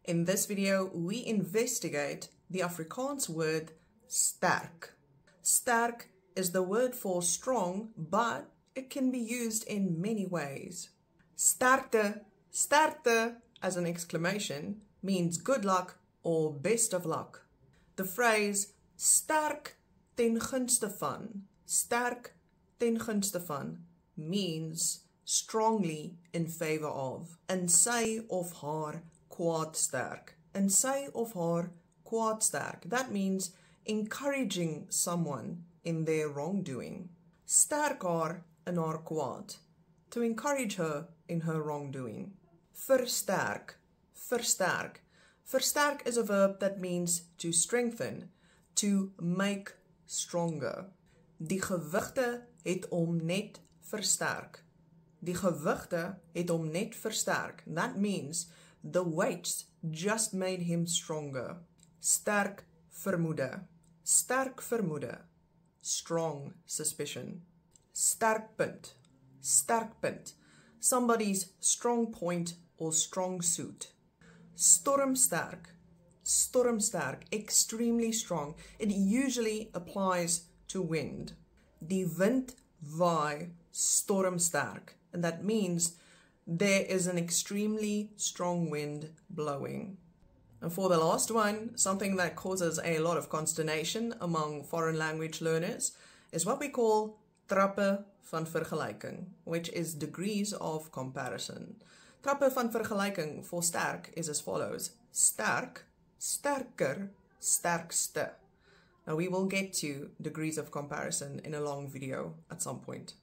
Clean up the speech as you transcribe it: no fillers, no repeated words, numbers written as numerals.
In this video, we investigate the Afrikaans word sterk. Sterk is the word for strong, but it can be used in many ways. Sterkte, sterkte, as an exclamation, means good luck or best of luck. The phrase sterk ten gunste van, sterk ten gunste van, means strongly in favor of, in sy of haar kwaad sterk, in sy of haar kwaad sterk. That means encouraging someone in their wrongdoing. Sterk haar in haar kwaad, to encourage her in her wrongdoing. Versterk, versterk. Versterk is a verb that means to strengthen, to make stronger. Die gewigte het hom net versterk. Die gewigte het hom net versterk. That means the weights just made him stronger. Sterk vermoede. Sterk vermoede. Strong suspicion. Sterkpunt. Sterkpunt. Somebody's strong point or strong suit. Stormsterk. Stormsterk. Extremely strong. It usually applies to wind. Die wind waai stormsterk. And that means there is an extremely strong wind blowing. And for the last one, something that causes a lot of consternation among foreign language learners is what we call trappe van vergelyking, which is degrees of comparison. Trappe van vergelyking for sterk is as follows: sterk, sterker, sterkste. Now we will get to degrees of comparison in a long video at some point.